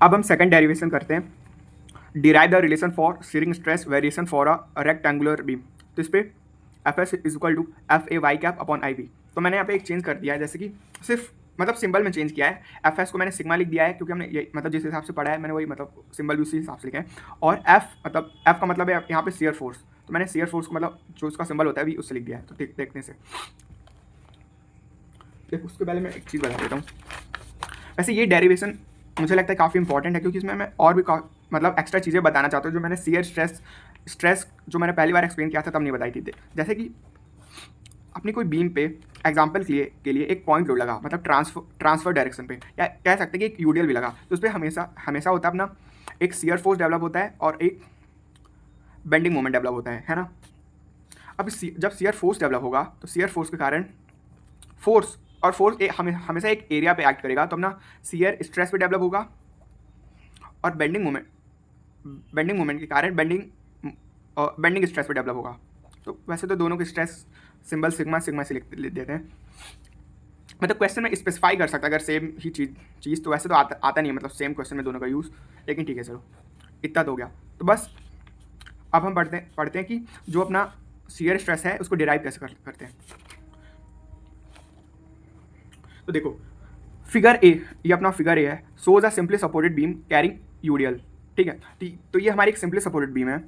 अब हम second derivation करते हैं, derive the relation for shearing stress variation for a rectangular beam. तो इस पर F S is equal to F A Y cap upon I V. तो मैंने यहाँ पे एक चेंज कर दिया है, जैसे कि सिर्फ मतलब सिंबल में चेंज किया है। एफ एस को मैंने सिग्मा लिख दिया है, क्योंकि हमने ये मतलब जिस हिसाब से पढ़ा है मैंने वही मतलब सिंबल भी उसी हिसाब से लिखे हैं। और एफ मतलब एफ का मतलब है यहाँ पे शियर फोर्स, तो मैंने शियर फोर्स को मतलब जो उसका सिंबल होता है भी उससे लिख दिया है। तो देखने से देखो, उसके पहले मैं एक चीज़ बता देता हूँ। वैसे ये डेरिवेशन मुझे लगता है काफ़ी इंपॉर्टेंट है, क्योंकि इसमें मैं और भी मतलब एक्स्ट्रा चीज़ें बताना चाहता हूँ जो मैंने शियर स्ट्रेस जो मैंने पहली बार एक्सप्लेन किया था तब नहीं बताई थी। जैसे कि अपनी कोई बीम पे एग्जाम्पल के लिए एक पॉइंट लोड लगा, मतलब ट्रांसफर डायरेक्शन पे, या कह सकते हैं कि एक यूडियल भी लगा, तो उस पर हमेशा होता है अपना एक शियर फोर्स डेवलप होता है और एक बेंडिंग मोमेंट डेवलप होता है ना। अब जब शियर फोर्स डेवलप होगा तो शियर फोर्स के कारण फोर्स और फोर्स हमेशा एक एरिया पे एक्ट करेगा, तो अपना शियर स्ट्रेस पे डेवलप होगा और बेंडिंग मोमेंट के कारण बेंडिंग स्ट्रेस पे डेवलप होगा। तो वैसे तो दोनों के स्ट्रेस सिंबल सिग्मा से लिख देते हैं, मतलब क्वेश्चन में स्पेसिफाई कर सकता है अगर सेम ही चीज़ तो वैसे तो आता नहीं है, मतलब सेम क्वेश्चन में दोनों का यूज़, लेकिन ठीक है चलो इतना तो हो गया। तो बस अब हम पढ़ते हैं कि जो अपना शियर स्ट्रेस है उसको डिराइव कैसे करते हैं। तो देखो फिगर ए, ये अपना फिगर ए है, shows a simply supported beam carrying UDL. ठीक है, तो ये हमारी एक सिंपली सपोर्टेड बीम है।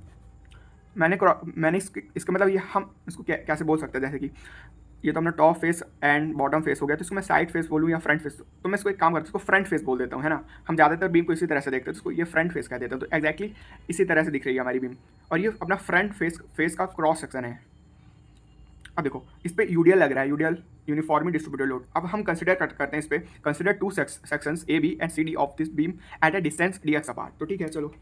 मैंने इसका मतलब ये हम इसको कैसे बोल सकते हैं, जैसे कि ये तो अपना top face and bottom face हो गया, तो इसको मैं साइड फेस बोलूँ या फ्रंट फेस, तो मैं इसको एक काम करता हूँ, इसको फ्रंट फेस बोल देता हूँ, है ना। हम ज़्यादातर बीम को इसी तरह से देखते हैं, तो इसको ये फ्रंट फेस कह देते हैं। तो एक्जैक्टली इसी तरह से दिख रही है हमारी बीम, और ये अपना फ्रंट फेस का क्रॉस सेक्शन है। अब देखो इस पर यूडियल लग रहा है, यूडियल यूनिफॉर्मली डिस्ट्रीब्यूटेड लोड। अब हम कंसिडर करते हैं इस पर, consider two sections A B and C D of this beam at a distance D X apart. तो ठीक है चलो,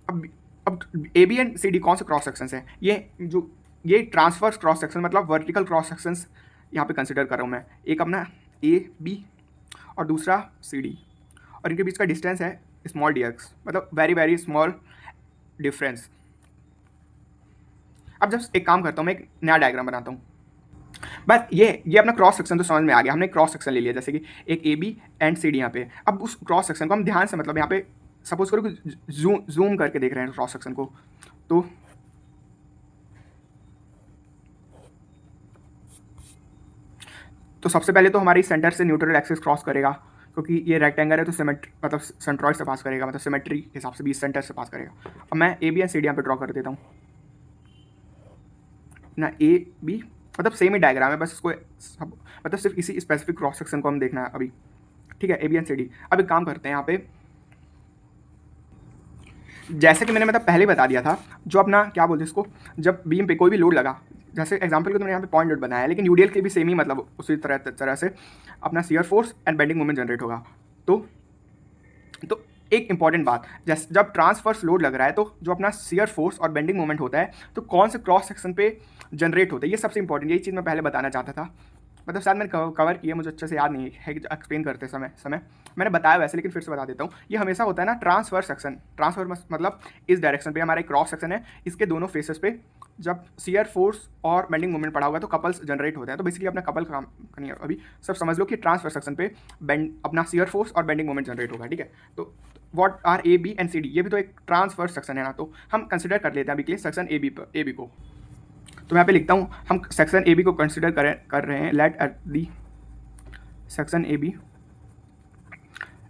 अब A B and C D कौन से क्रॉस सेक्शंस हैं, ये ट्रांसवर्स क्रॉस सेक्शन मतलब वर्टिकल क्रॉस सेक्शंस यहाँ पे कंसिडर कर रहा हूँ मैं। एक अपना ए बी और दूसरा सी डी, और इनके बीच का डिस्टेंस है स्मॉल डी एक्स, मतलब वेरी वेरी स्मॉल डिफरेंस। अब जब एक काम करता हूँ, मैं एक नया डायग्राम बनाता हूँ। बस ये अपना क्रॉस सेक्शन तो समझ में आ गया, हमने क्रॉस सेक्शन ले लिया, जैसे कि एक A B and C D यहाँ पे। अब उस क्रॉस सेक्शन को हम ध्यान से, मतलब यहाँ पे सपोज करो कि जूम करके देख रहे हैं क्रॉस सेक्शन को, तो सबसे पहले तो हमारी सेंटर से न्यूट्रल एक्सिस क्रॉस करेगा, क्योंकि ये रेक्टेंगल है तो मतलब सेंट्रॉइड से पास करेगा, मतलब सिमेट्री के हिसाब से भी सेंटर से पास करेगा। अब मैं A B and C D यहाँ पे ड्रॉ कर देता हूँ ना। ए बी मतलब सेम ही डायग्राम है, बस इसको मतलब सिर्फ इसी स्पेसिफिक क्रॉस सेक्शन को हम देखना है अभी। ठीक है, A B and C D. अब एक काम करते हैं यहाँ पे, जैसे कि मैंने मतलब पहले बता दिया था, जो अपना क्या बोलते हैं इसको, जब बीम पे कोई भी लोड लगा, जैसे एग्जांपल को तो मैंने यहाँ पे पॉइंट लोड बनाया है, लेकिन यूडीएल के भी सेम ही मतलब उसी तरह से अपना shear force and bending moment generate होगा। तो एक इंपॉर्टेंट बात, जैसे जब ट्रांसफर्स लोड लग रहा है तो जो अपना शियर फोर्स और बेंडिंग मोमेंट होता है तो कौन से क्रॉस सेक्शन पे जनरेट होता है, ये सबसे इंपॉर्टेंट, यही चीज़ मैं पहले बताना चाहता था। मतलब शायद मैंने कवर किया, मुझे अच्छे से याद नहीं है कि एक्सप्लेन करते समय मैंने बताया वैसे, लेकिन फिर से बता देता हूँ। ये हमेशा होता है ना ट्रांसफर सेक्शन, ट्रांसफर मतलब इस डायरेक्शन पे हमारा एक क्रॉस सेक्शन है, इसके दोनों फेसेस पे जब शियर फोर्स और बेंडिंग मोमेंट पड़ा होगा तो कपल्स जनरेट होते हैं। तो बेसिकली अपना कपल काम नहीं है अभी, सब समझ लो कि ट्रांसफर सेक्शन पे अपना शियर फोर्स और बेंडिंग मोमेंट जनरेट होगा। ठीक है, तो what are A B and C D, ये भी तो एक ट्रांसफर सेक्शन है ना, तो हम कंसिडर कर लेते हैं अभी के लिए सेक्शन ए बी को। तो मैं यहाँ पे लिखता हूँ, हम सेक्शन ए बी को कंसिडर कर रहे हैं, let at the section A B.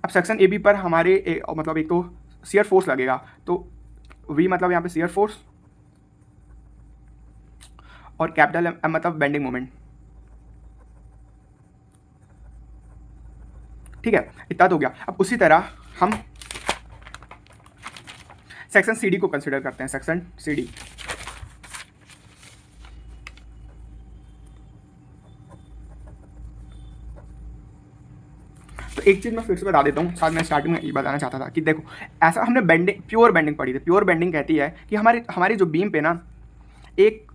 अब सेक्शन ए बी पर हमारे मतलब एक तो शियर फोर्स लगेगा, तो वी मतलब यहाँ पे शियर फोर्स और कैपिटल एम मतलब बेंडिंग मोमेंट। ठीक है, इतना तो हो गया। अब उसी तरह हम सेक्शन सी डी को कंसिडर करते हैं, सेक्शन सी डी। तो एक चीज़ मैं फिर से बता देता हूँ, शायद मैं स्टार्टिंग में ये बताना चाहता था कि देखो, ऐसा हमने प्योर बेंडिंग पढ़ी थी। प्योर बेंडिंग कहती है कि हमारी जो बीम पे ना एक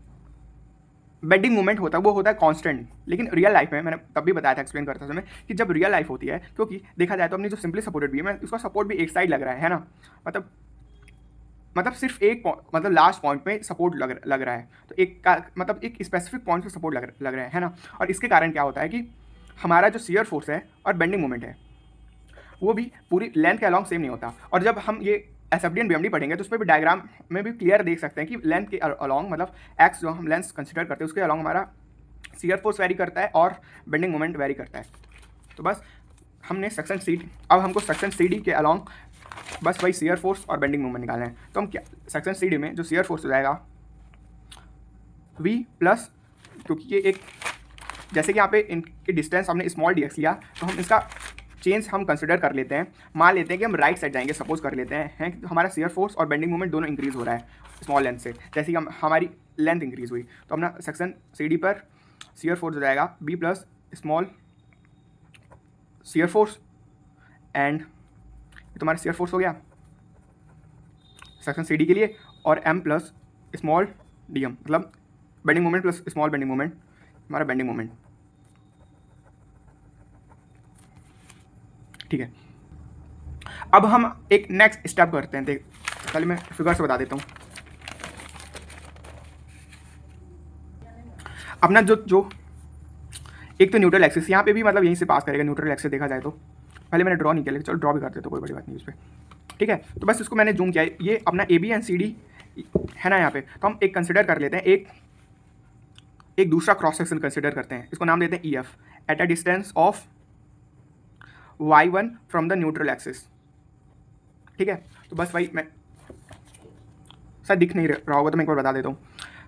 बेंडिंग मूवमेंट होता है, वो होता है कांस्टेंट। लेकिन रियल लाइफ में मैंने तब भी बताया था एक्सप्लेन करते समय कि जब रियल लाइफ होती है, क्योंकि देखा जाए तो अपनी जो सिंपली सपोर्टेड बीम है उसका सपोर्ट भी एक साइड लग रहा है ना, मतलब सिर्फ एक मतलब लास्ट पॉइंट पे सपोर्ट लग रहा है, तो मतलब एक स्पेसिफिक पॉइंट पे सपोर्ट लग रहा है ना। और इसके कारण क्या होता है कि हमारा जो शियर फोर्स है और बेंडिंग मोमेंट है वो भी पूरी लेंथ के अलॉन्ग सेम नहीं होता। और जब हम ये एसएफडी एंड बीएमडी पढ़ेंगे तो उसमें भी डायग्राम में भी क्लियर देख सकते हैं कि लेंथ के अलॉन्ग मतलब एक्स जो हम लेंथ कंसिडर करते हैं उसके अलॉन्ग हमारा शियर फोर्स वेरी करता है और बेंडिंग मोमेंट वेरी करता है। तो बस हमने सेक्शन सी डी, अब हमको सेक्शन सी डी के अलॉन्ग बस वही शियर फोर्स और बेंडिंग मोमेंट निकालना है। तो हम क्या सेक्शन सी डी में जो शियर फोर्स हो जाएगा v प्लस, क्योंकि ये एक जैसे कि यहाँ पे इनकी डिस्टेंस हमने स्मॉल डी एक्स लिया तो हम इसका चेंज हम कंसिडर कर लेते हैं। मान लेते हैं कि हम राइट साइड जाएंगे, सपोज कर लेते हैं कि हमारा शियर फोर्स और बेंडिंग मोमेंट दोनों इंक्रीज हो रहा है स्मॉल लेंथ से, जैसे कि हमारी लेंथ इंक्रीज हुई। तो अपना सेक्शन सी डी पर शियर फोर्स हो जाएगा B plus small shear force and ये तुम्हारा शियर फोर्स हो गया सेक्शन सी डी के लिए, और M plus small D M मतलब bending moment plus small bending moment हमारा बेंडिंग मोमेंट। ठीक है, अब हम एक नेक्स्ट स्टेप करते हैं। देख पहले मैं फिगर से बता देता हूँ अपना जो एक तो न्यूट्रल एक्सिस यहाँ पे भी मतलब यहीं से पास करेगा न्यूट्रल एक्सिस देखा जाए तो। पहले मैंने ड्रॉ नहीं किया, लेकिन चलो ड्रॉ भी कर देते तो कोई बड़ी बात नहीं उस पर। ठीक है, तो बस इसको मैंने जूम किया, ये अपना A B and C D है ना यहाँ पे। तो हम एक कंसिडर कर लेते हैं, एक दूसरा क्रॉस सेक्शन कंसिडर करते हैं, इसको नाम देते हैं E F eight a distance of y1 from the neutral axis. ठीक है, तो बस वही मैं सर दिख नहीं रहा होगा तो मैं एक बार बता देता हूँ।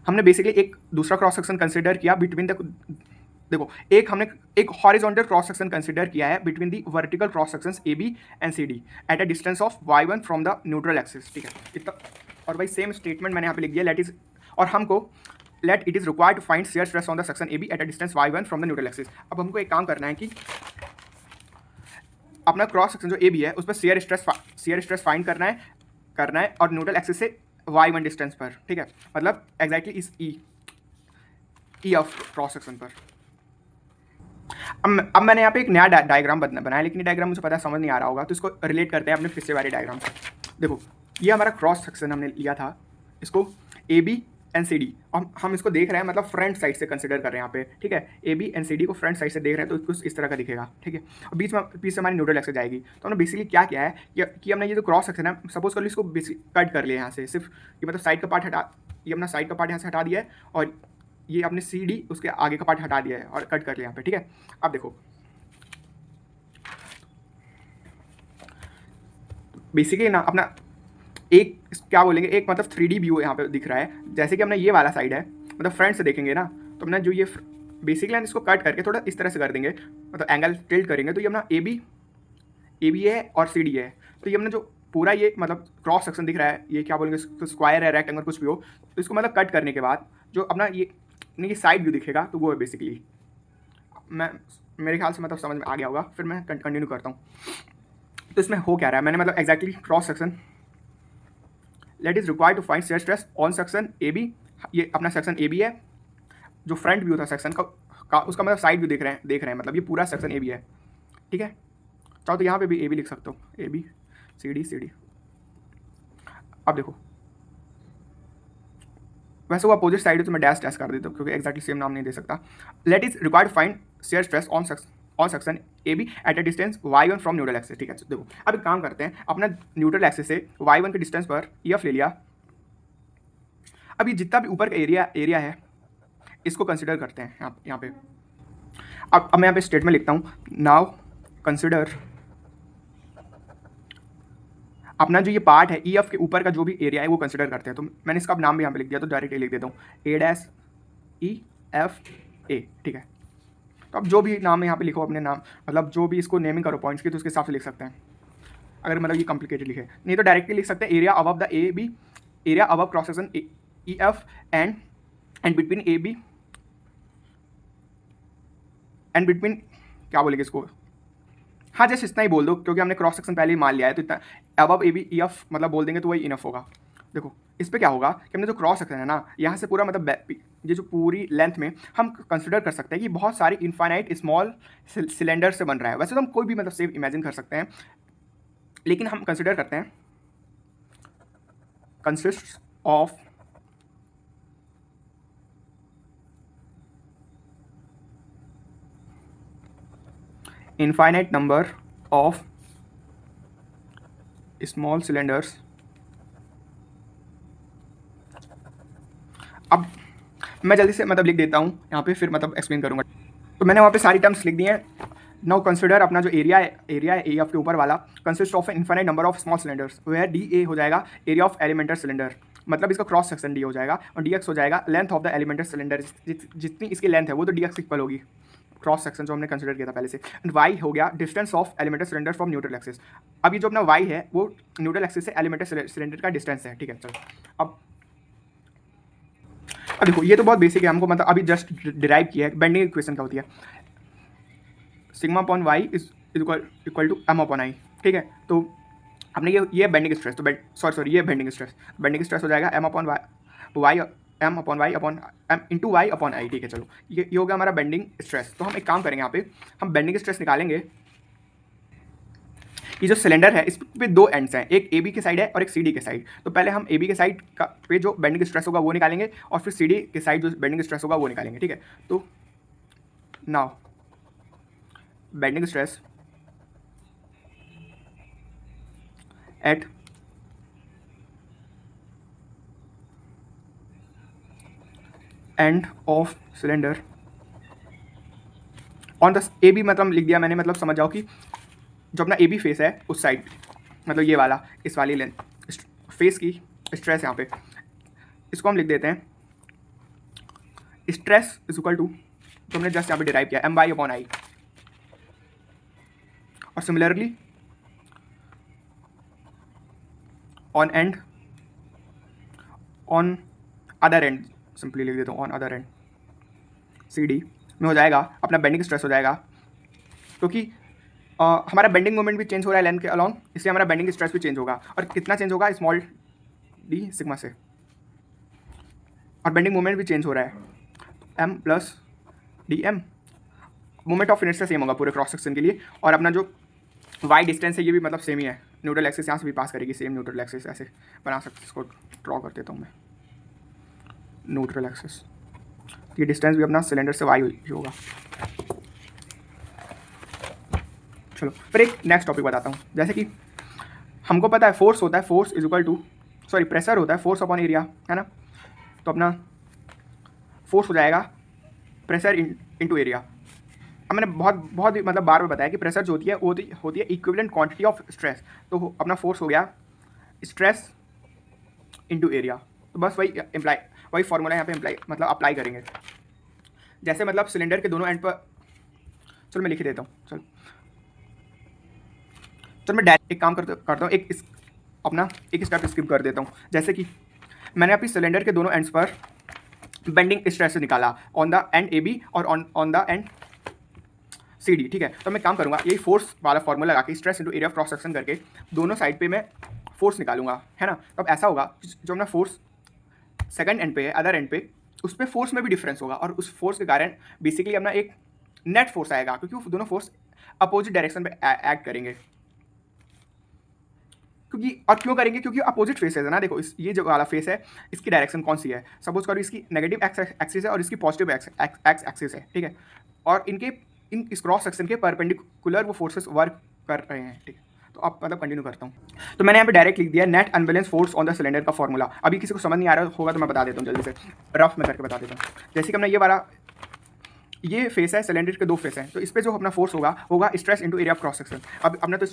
हमने बेसिकली एक दूसरा क्रॉस सेक्शन कंसिडर किया बिटवीन द, देखो हमने एक हॉरिजॉन्टल क्रॉस सेक्शन कंसिडर किया है between the vertical cross sections A B and C D at a distance of y1 from the neutral axis. ठीक है, इतना। और भाई सेम स्टेटमेंट मैंने यहाँ पे लिख दिया, लेट इज, और हमको let it is required to find shear stress on the section A B at a distance y1 from the neutral axis. अब हमको एक काम करना है कि अपना क्रॉस सेक्शन जो ए बी है उस पर शियर स्ट्रेस फाइंड करना है और न्यूट्रल एक्सिस से y1 डिस्टेंस पर। ठीक है, मतलब एग्जैक्टली इस ई ऑफ क्रॉस सेक्शन पर। अब मैंने यहाँ पे एक नया डायग्राम बनाया, लेकिन ये डायग्राम मुझे पता समझ नहीं आ रहा होगा, तो इसको रिलेट करते हैं अपने पिछले वाले डायग्राम से। देखो ये हमारा क्रॉस सेक्शन हमने लिया था, इसको A B and C D, और हम इसको देख रहे हैं मतलब फ्रंट साइड से कंसिडर कर रहे हैं यहाँ पे। ठीक है, A B and C D को फ्रंट साइड से देख रहे हैं तो कुछ इस तरह का दिखेगा। ठीक है, और बीच से हमारी न्यूट्रल एक्सिस जाएगी। तो हमने बेसिकली क्या किया है कि हमने ये जो क्रॉस सेक्शन है, सपोज कर लो इसको कट कर लिया यहाँ से, सिर्फ ये मतलब साइड का पार्ट हटा, ये अपना साइड का पार्ट यहाँ से हटा दिया है और ये अपने सी डी उसके आगे का पार्ट हटा दिया है और कट कर लिया यहाँ पे। ठीक है, अब देखो बेसिकली ना अपना एक क्या बोलेंगे, एक मतलब 3D व्यू यहाँ पे दिख रहा है। जैसे कि हमने ये वाला साइड है, मतलब फ्रंट से देखेंगे ना, तो हमने जो ये बेसिकली इसको कट करके थोड़ा इस तरह से कर देंगे, मतलब एंगल टिल्ट करेंगे, तो ये अपना ए बी है और सी डी है। तो ये हमने जो पूरा ये मतलब क्रॉस सेक्शन दिख रहा है, ये क्या बोलेंगे, स्क्वायर है, रेक्टेंगल कुछ भी हो, तो इसको मतलब कट करने के बाद जो अपना ये साइड व्यू दिखेगा, तो वो है बेसिकली। मेरे ख्याल से मतलब समझ में आ गया होगा, फिर मैं कंटिन्यू करता हूँ। तो इसमें हो क्या रहा है, मैंने मतलब exactly cross section let is required to find shear stress on section A B, ये अपना सेक्शन ए बी है, जो फ्रंट व्यू था सेक्शन का उसका मतलब साइड व्यू देख रहे हैं, मतलब ये पूरा सेक्शन ए बी है। ठीक है, चाहो तो यहाँ पे भी ए बी लिख सकते हो, ए बी सी डी। अब देखो वैसे वो अपोजिट साइड है तो मैं डैश कर देता हूँ क्योंकि एक्जैक्टली सेम नाम नहीं दे सकता। Let is required find shear stress on section A B at a distance y1 from neutral axis. ठीक है, देखो अब एक काम करते हैं, अपना न्यूट्रल एक्सिस से y1 के डिस्टेंस पर EF ले लिया। अब ये जितना भी ऊपर का एरिया है इसको कंसिडर करते हैं यहाँ पे। अब मैं यहाँ पे स्टेटमेंट लिखता हूँ, नाउ कंसिडर अपना जो ये पार्ट है EF के ऊपर का जो भी एरिया है वो कंसिडर करते हैं। तो मैंने इसका नाम भी यहाँ पे लिख दिया, तो डायरेक्टली लिख देता हूँ A-E-F-A। ठीक है, तो अब जो भी नाम है यहाँ पे लिखो अपने नाम, मतलब जो भी इसको नेमिंग करो पॉइंट्स की, तो उसके हिसाब से लिख सकते हैं। अगर मतलब ये कॉम्प्लिकेटेड लिखे, नहीं तो डायरेक्टली लिख सकते हैं area above the A B, area above cross section EF and between A B and between क्या बोलेंगे इसको, हाँ जस्ट इतना ही बोल दो क्योंकि हमने क्रॉस सेक्शन पहले ही मान लिया है, तो इतना अबव ए बी EF मतलब बोल देंगे तो वही इनफ होगा। देखो इस पर क्या होगा कि हमने जो क्रॉस सेक्शन है ना, यहाँ से पूरा मतलब ये जो पूरी लेंथ में हम कंसिडर कर सकते हैं कि बहुत सारे इनफाइनाइट स्मॉल सिलेंडर से बन रहा है। वैसे तो हम कोई भी मतलब सेफ इमेजिन कर सकते हैं, लेकिन हम कंसिडर करते हैं consist of infinite number of small cylinders. अब मैं जल्दी से मतलब लिख देता हूँ यहाँ पे, फिर मतलब एक्सप्लेन करूँगा। तो मैंने वहाँ पे सारी टर्म्स लिख दी हैं। नाउ कंसिडर अपना जो एरिया है ए एफ के ऊपर वाला consist of infinite number of small cylinders, where D A हो जाएगा एरिया ऑफ एलिमेंटर सिलेंडर, मतलब इसका क्रॉस सेक्शन डी हो जाएगा, और डी एक्स हो जाएगा length of the Elementor cylinder, जितनी इसकी लेंथ है वो तो डी एक्स इक्वल होगी, क्रॉस सेक्शन जो हमने कंसिडर किया था पहले से। एंड वाई हो गया distance of Elementor cylinder from neutral axis. अब ये जो अपना वाई है वो न्यूट्रल एक्सिस से एलिमेंटर सिलेंडर का डिस्टेंस है, ठीक है। चलो अब देखो ये तो बहुत बेसिक है, हमको मतलब अभी जस्ट डिराइव किया है। बेंडिंग इक्वेशन क्या होती है, sigma upon Y is equal to M upon I, ठीक है। तो हमने ये बेंडिंग स्ट्रेस, तो सॉरी ये बेंडिंग स्ट्रेस हो जाएगा M upon Y M upon Y upon M into Y upon I, ठीक है। चलो ये हो गया हमारा बेंडिंग स्ट्रेस। तो हम एक काम करेंगे, यहाँ पे हम बेंडिंग स्ट्रेस निकालेंगे। ये जो सिलेंडर है इस पे दो एंड्स हैं, एक ए बी के साइड है और एक सी डी के साइड। तो पहले हम ए बी के साइड का पे जो बेंडिंग स्ट्रेस होगा वो निकालेंगे, और फिर सी डी के साइड जो बेंडिंग स्ट्रेस होगा वो निकालेंगे, ठीक है। तो now bending stress at end of cylinder on the A B, मतलब लिख दिया मैंने, मतलब समझ जाओ कि जो अपना ए बी फेस है उस साइड, मतलब ये वाला, इस वाली लेंथ फेस की स्ट्रेस यहाँ पे, इसको हम लिख देते हैं स्ट्रेस इज इक्वल टू, तो हमने जस्ट यहाँ पे डिराइव किया एम वाई अपॉन आई। और similarly on end on other end, simply लिख देता हूँ on other end C D में हो जाएगा अपना बेंडिंग स्ट्रेस हो जाएगा, क्योंकि हमारा बेंडिंग मोमेंट भी चेंज हो रहा है लेंथ के अलॉन्ग, इसलिए हमारा बेंडिंग स्ट्रेस भी चेंज होगा। और कितना चेंज होगा, स्मॉल डी सिग्मा से, और बेंडिंग मोमेंट भी चेंज हो रहा है M plus D M. Moment of inertia same होगा पूरे क्रॉस सेक्शन के लिए, और अपना जो वाई डिस्टेंस है ये भी मतलब सेम ही है, न्यूट्रल एक्सिस यहाँ से भी पास करेगी, सेम न्यूट्रल एक्सिस ऐसे बना सकते, इसको ड्रॉ कर देता हूँ मैं न्यूट्रल एक्सिस। ये डिस्टेंस भी अपना सिलेंडर से वाई होगा। चलो फिर एक नेक्स्ट टॉपिक बताता हूँ। जैसे कि हमको पता है फोर्स होता है, force is equal to sorry pressure होता है फोर्स अपॉन एरिया, है ना। तो अपना फोर्स हो जाएगा प्रेशर इनटू एरिया। अब मैंने बहुत मतलब बार बार बताया कि प्रेशर जो होती है वो होती है इक्विवेलेंट क्वांटिटी ऑफ स्ट्रेस। तो अपना फोर्स हो गया स्ट्रेस इनटू एरिया। तो बस वही फॉर्मूला यहाँ पे अप्लाई करेंगे। जैसे मतलब सिलेंडर के दोनों एंड पर, चलो मैं लिख देता हूँ। चलो मैं डायरेक्ट एक काम करता हूँ, एक स्टेप स्किप कर देता हूँ। जैसे कि मैंने अपनी सिलेंडर के दोनों एंड्स पर बेंडिंग स्ट्रेस निकाला on the end A B और on the end C D, ठीक है। तो मैं काम करूँगा यही फोर्स वाला फॉर्मूला लगा के stress into area of cross section करके दोनों साइड पे मैं फोर्स निकालूंगा, है ना। तो अब ऐसा होगा जो अपना फोर्स सेकंड एंड पे है, अदर एंड पे, उस पर फोर्स में भी डिफरेंस होगा, और उस फोर्स के कारण बेसिकली अपना एक नेट फोर्स आएगा, क्योंकि वो दोनों फोर्स अपोजिट डायरेक्शन पे एक्ट करेंगे। क्यों करेंगे, क्योंकि अपोजिट फेसेस है ना। देखो ये जो वाला फेस है इसकी डायरेक्शन कौन सी है, सपोज करो इसकी नेगेटिव एक्सिस है और इसकी पॉजिटिव एक्स एक्सिस है, ठीक है। और इस क्रॉस सेक्शन के परपेंडिकुलर वो फोर्सेस वर्क कर रहे हैं, ठीक है। तो अब मतलब कंटिन्यू करता हूँ। तो मैंने यहाँ पे डायरेक्ट लिख दिया net unbalance force on the cylinder का फॉर्मूला। अभी किसी को समझ नहीं आ रहा होगा तो मैं बता देता हूँ, जल्दी से रफ में करके बता देता हूँ। जैसे कि हमने ये फेस है, सिलेंडर के दो फेस हैं, तो इस पर जो अपना फोर्स होगा stress into area of cross section. अब हमने तो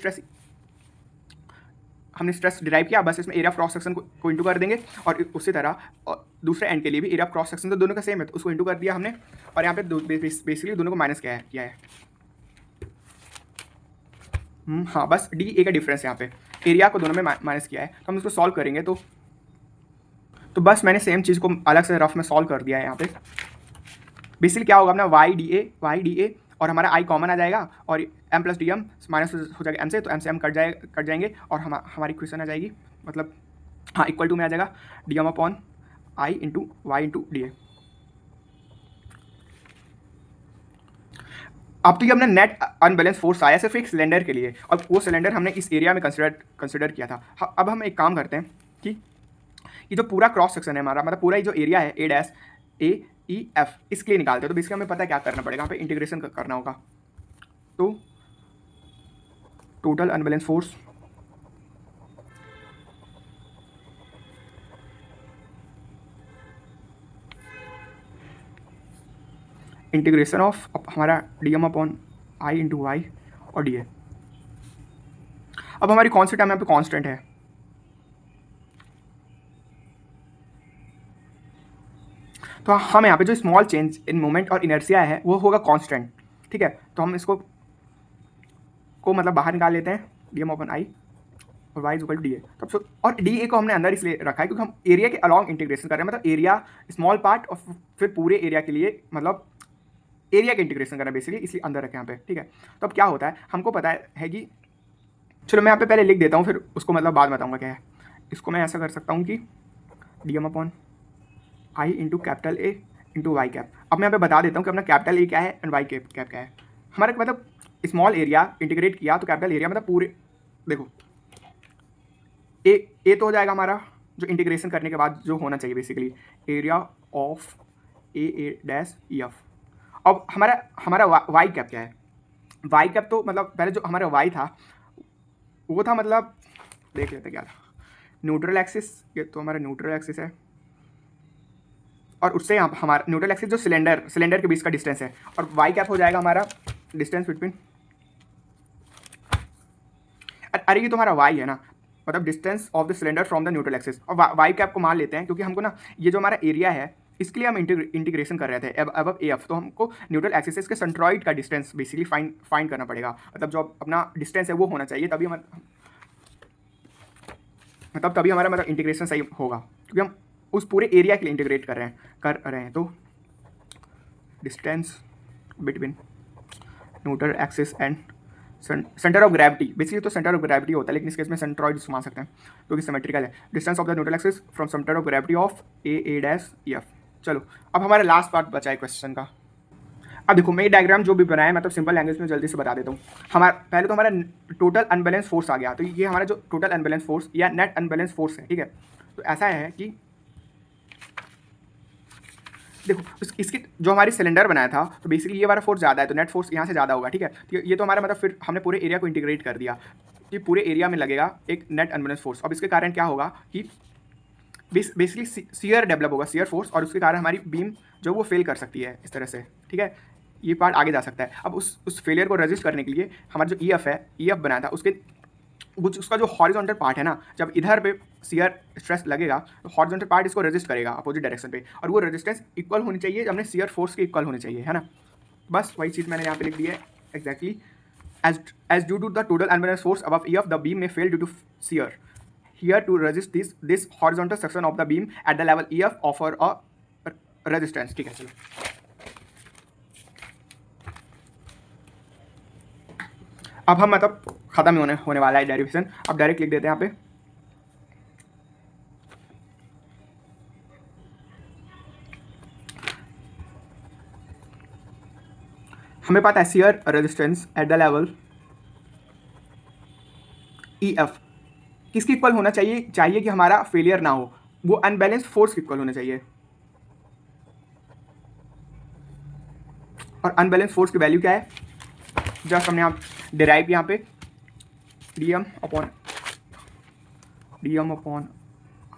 हमने स्ट्रेस डिराइव किया, बस इसमें एरिया ऑफ क्रॉस सेक्शन को इंटू कर देंगे, और उसी तरह दूसरे एंड के लिए भी एरिया ऑफ क्रॉस सेक्शन तो दोनों का सेम है, तो उसको इंटू कर दिया हमने, और यहाँ पे बेसिकली दोनों को माइनस किया है। हाँ बस डी ए का डिफरेंस यहाँ पे, एरिया को दोनों में माइनस किया है। तो हम इसको सॉल्व करेंगे तो बस मैंने सेम चीज़ को अलग से रफ में सॉल्व कर दिया है। यहाँ पे बेसिकली क्या होगा अपना वाई डी ए और हमारा आई कॉमन आ जाएगा, और M plus D M minus हो जाएगा एम से, तो एम से एम कट जाएंगे, और हमारी इक्वेशन आ जाएगी, मतलब हाँ इक्वल टू में आ जाएगा D M upon I into Y into D A. अब तो ये हमने नेट अनबैलेंस फोर्स आया सिर्फ एक सिलेंडर के लिए, और वो सिलेंडर हमने इस एरिया में कंसिडर किया था। अब हम एक काम करते हैं कि ये जो पूरा क्रॉस सेक्शन है हमारा, मतलब पूरा ये जो एरिया है ए डैश ए ई एफ, इसके लिए निकालते हैं। तो बेसिकली हमें पता है क्या करना पड़ेगा, यहाँ पे इंटीग्रेशन करना होगा। तो total unbalance force integration of हमारा D M upon I into Y और डी ए। अब हमारी कौन सी टर्म यहाँ पे कांस्टेंट है, तो हम यहाँ पे जो स्मॉल चेंज इन मोमेंट और इनर्शिया है वो होगा कांस्टेंट, ठीक है। तो हम इसको मतलब बाहर निकाल लेते हैं, डी एम अपॉन आई और Y is equal to D A. तब और डी ए को हमने अंदर इसलिए रखा है क्योंकि हम एरिया के अलॉन्ग इंटीग्रेशन कर रहे हैं, मतलब एरिया स्मॉल पार्ट और फिर पूरे एरिया के लिए मतलब एरिया के इंटीग्रेशन कर रहे हैं बेसिकली, इसलिए अंदर रखें यहाँ पे, ठीक है। तो अब क्या होता है, हमको पता है कि चलो मैं यहाँ पे पहले लिख देता हूँ, फिर उसको मतलब बाद में बताऊँगा क्या है। इसको मैं ऐसा कर सकता हूँ कि D M upon I into capital A into Y cap. अब मैं यहाँ पे बता देता हूँ कि अपना कैपिटल ए क्या है एंड वाई कैप क्या है। हमारा मतलब स्मॉल एरिया इंटीग्रेट किया तो कैपिटल एरिया मतलब पूरे, देखो ए तो हो जाएगा हमारा जो इंटीग्रेशन करने के बाद जो होना चाहिए basically area of A dash E F. अब हमारा वाई कैप क्या है, वाई कैप तो मतलब पहले जो हमारा वाई था वो था मतलब देख लेते क्या था, न्यूट्रल एक्सिस, ये तो हमारा न्यूट्रल एक्सिस है और उससे यहाँ हमारा न्यूट्रल एक्सिस जो सिलेंडर के बीच का डिस्टेंस है, और वाई कैप हो जाएगा हमारा डिस्टेंस बिटवीन, अरे ये तो हमारा वाई है ना, मतलब distance of the cylinder from the neutral axis. और वाई कैप को मान लेते हैं क्योंकि हमको ना ये जो हमारा एरिया है इसके लिए हम इंटीग्रेशन कर रहे थे अब ए एफ, तो हमको न्यूट्रल एक्सिस के सेंट्रॉइड का डिस्टेंस बेसिकली फाइंड करना पड़ेगा, मतलब जो अपना डिस्टेंस है वो होना चाहिए, तभी हमारा मतलब इंटीग्रेशन सही होगा, क्योंकि हम उस पूरे एरिया के लिए इंटीग्रेट कर रहे हैं। तो distance between neutral axis and centre of gravity, basically तो सेंटर ऑफ ग्रेविटी होता है लेकिन इस केस में सेंट्रॉइड मान सकते हैं क्योंकि सिमेट्रिकल है। Distance of the neutral axis from centre of gravity of A dash E F. चलो अब हमारा लास्ट पार्ट बचा है क्वेश्चन का। अब देखो मैं ये डायग्राम जो भी बनाया मतलब सिंपल लैंग्वेज में जल्दी से बता देता हूँ। पहले तो हमारा टोटल अनबैलेंस फोर्स आ गया, तो ये हमारा जो टोटल अनबैलेंस फोर्स या नेट अनबैलेंस फोर्स है, ठीक है। तो ऐसा है कि देखो इसकी जो हमारी सिलेंडर बनाया था तो बेसिकली ये वाला फोर्स ज़्यादा है तो नेट फोर्स यहाँ से ज़्यादा होगा, ठीक है। ये तो हमारा मतलब फिर हमने पूरे एरिया को इंटीग्रेट कर दिया कि पूरे एरिया में लगेगा एक नेट अनबैलेंस फोर्स। अब इसके कारण क्या होगा कि बेसिकली सीयर डेवलप होगा, सीयर फोर्स, और उसके कारण हमारी बीम जो वो फेल कर सकती है इस तरह से, ठीक है। ये पार्ट आगे जा सकता है। अब उस फेलियर को रजिस्ट करने के लिए हमारा जो ई एफ बनाया था उसका जो हॉरिजॉन्टल पार्ट है ना, जब इधर पे सीयर स्ट्रेस लगेगा तो हॉरिजॉन्टल पार्ट इसको रेजिस्ट करेगा अपोजिट डायरेक्शन पे, और वो रेजिस्टेंस इक्वल होनी चाहिए, हमने सीयर फोर्स के इक्वल होने चाहिए, है ना। बस वही चीज़ मैंने यहाँ पे लिख दी है exactly, as due to the total unbalance force above E F the beam में fail due to shear here to resist this horizontal section of the beam at the level E F offer a resistance, ठीक है। चलो अब हम मतलब खत्म होने वाला है डेरिवेशन, अब डायरेक्ट लिख देते हैं यहाँ पे। हमें पता है shear resistance at the level E F किसकी इक्वल होना चाहिए कि हमारा फेलियर ना हो, वो अनबैलेंस फोर्स की इक्वल होना चाहिए, और अनबैलेंस फोर्स की वैल्यू क्या है, जस्ट हमने यहाँ डिराइव यहाँ पे D M upon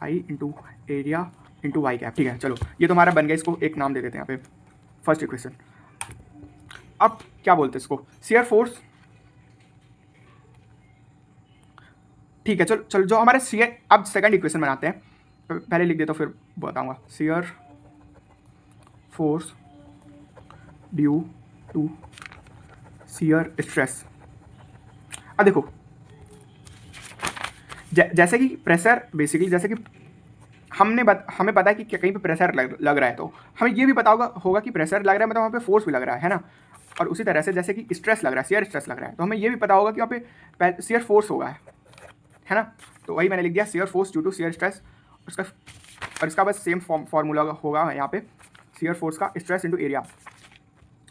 I into area into Y cap, ठीक है। चलो ये तो हमारा बन गया, इसको एक नाम दे देते हैं यहाँ पे फर्स्ट इक्वेशन। अब क्या बोलते हैं इसको, शियर फोर्स, ठीक है। चलो जो हमारे शियर, अब सेकंड इक्वेशन बनाते हैं, पहले लिख देता हूँ फिर बताऊँगा। Shear force due to shear stress. अब देखो जैसे कि प्रेशर, बेसिकली जैसे कि हमें पता है कि कहीं पे प्रेशर लग रहा है, तो हमें ये भी पता होगा कि प्रेशर लग रहा है मतलब वहाँ पे फोर्स भी लग रहा है ना। और उसी तरह से जैसे कि स्ट्रेस लग रहा है, शियर स्ट्रेस लग रहा है, तो हमें ये भी पता होगा कि वहाँ पे शियर फोर्स होगा, है ना। तो वही मैंने लिख दिया, shear force due to shear stress, इसका बस सेम फॉर्मूला होगा यहाँ पे, शियर फोर्स का स्ट्रेस इंटू एरिया।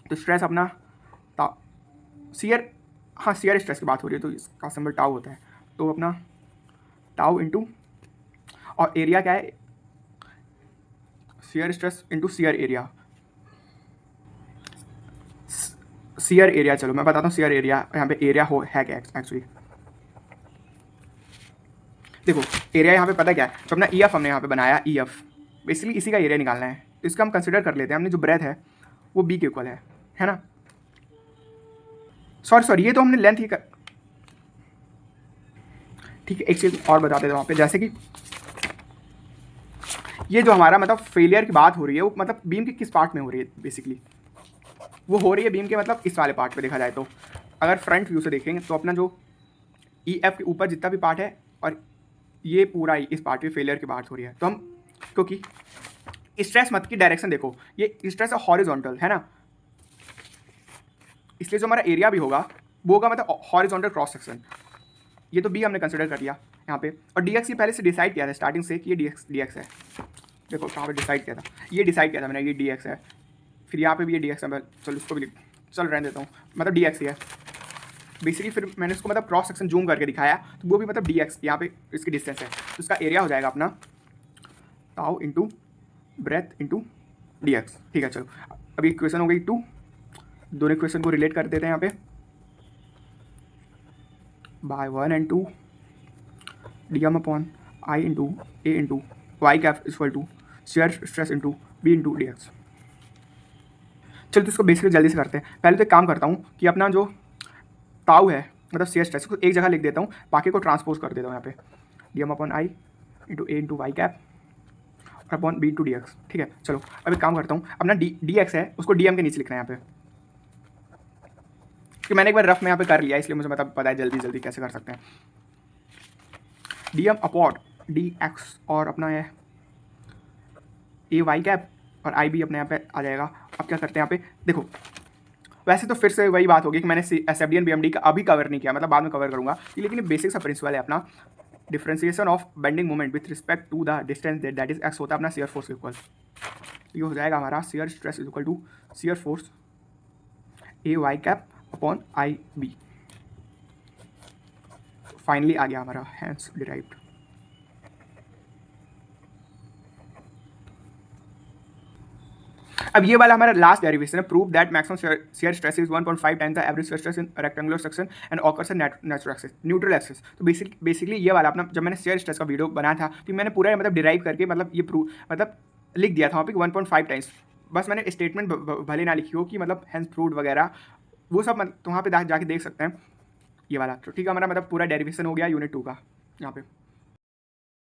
तो स्ट्रेस अपना शियर, हाँ शियर स्ट्रेस की बात हो रही है तो इसका सिंबल टाउ होता है, तो अपना टाउ इंटू, और एरिया क्या है, shear stress into shear area, shear area. चलो मैं बताता हूँ शियर एरिया यहाँ पे एरिया है क्या एक्चुअली। देखो एरिया यहाँ पे पता क्या है, तो अपना ई एफ हमने यहाँ पे बनाया, ई एफ बेसिकली इसी का एरिया निकालना है, तो इसका हम कंसिडर कर लेते हैं। हमने जो ब्रेथ है वो बी के इक्वल है ना। सॉरी ये तो हमने लेंथ ही कर, ठीक है। एक चीज़ और बता देता हूँ वहाँ पे, जैसे कि ये जो हमारा मतलब फेलियर की बात हो रही है वो मतलब बीम के किस पार्ट में हो रही है बेसिकली, वो हो रही है बीम के मतलब इस वाले पार्ट पे देखा जाए तो। अगर फ्रंट व्यू से देखेंगे तो अपना जो ई एफ के ऊपर जितना भी पार्ट है और ये पूरा ही इस पार्ट पे फेलियर की बात हो रही है, तो हम क्योंकि स्ट्रेस मत की डायरेक्शन देखो, ये स्ट्रेस है हॉरिजॉन्टल है ना, इसलिए जो हमारा एरिया भी होगा वो होगा मतलब हॉरिजॉन्टल क्रॉस सेक्शन। ये तो बी हमने कंसिडर कर लिया यहाँ पे। और डी एक्स की पहले से डिसाइड किया था स्टार्टिंग से कि ये डी एक्स है। देखो कहाँ पे डिसाइड किया था, ये डिसाइड किया था मैंने, ये डी एक्स है। फिर यहाँ पे भी ये डी एक्स है, मैं चल इसको भी चल रहने देता हूँ, मतलब डी एक्स ही है बेसिकली। फिर मैंने इसको मतलब क्रॉस सेक्शन जूम करके दिखाया, तो वो भी मतलब डी एक्स यहाँ पे इसकी डिस्टेंस है, तो इसका एरिया हो जाएगा अपना tau into breadth into D X. ठीक है चलो, अभी इक्वेशन हो गई 2, दोनों इक्वेशन को रिलेट कर देते हैं यहाँ पे, by 1 and 2 D M upon I into A into Y cap equal to shear stress into B into D X. चलो तो इसको बेसिकली जल्दी से करते हैं। पहले तो एक काम करता हूँ कि अपना जो ताऊ है मतलब शेयर स्ट्रेस को एक जगह लिख देता हूँ, बाकी को ट्रांसपोज कर देता हूँ यहाँ पे, D M upon I into A into Y cap और upon B into D X. ठीक है चलो, अब एक काम करता हूँ, अपना डी एक्स है उसको डी एम के नीचे लिखना है यहाँ पे, कि मैंने एक बार रफ में यहाँ पे कर लिया इसलिए मुझे मतलब पता है जल्दी जल्दी कैसे कर सकते हैं। D M upon D X और अपना है ए वाई कैप और आई बी अपने यहाँ पे आ जाएगा। अब क्या करते हैं यहाँ पे, देखो वैसे तो फिर से वही बात होगी कि मैंने S F D and B M D का अभी कवर नहीं किया, मतलब बाद में कवर करूँगा, लेकिन ये बेसिक सा प्रिंसिपल है अपना, differentiation of bending moment with respect to the distance that is X होता है अपना शियर फोर्स इक्वल। ये हो जाएगा हमारा shear stress is equal to shear force A Y cap upon I B. Finally आ गया हमारा हैंस डिराइव्ड। अब ये वाला हमारा लास्ट डेरिवेशन है, prove that maximum shear stress is 1.5 times the average shear stress in rectangular section and occurs in natural axis neutral axis. तो basically ये वाला अपना जब मैंने शियर स्ट्रेस का वीडियो बनाया था तो मैंने पूरा मतलब डिराइव करके मतलब ये प्रूव मतलब लिख दिया था वहाँ पे 1.5 टाइम्स, बस मैंने स्टेटमेंट भले ना लिखी हो कि मतलब हैंस प्रूव्ड वगैरह वो सब तो वहाँ पे जाके देख सकते हैं ये वाला। तो ठीक है, हमारा मतलब पूरा डेरिवेशन हो गया यूनिट 2 का यहाँ पे।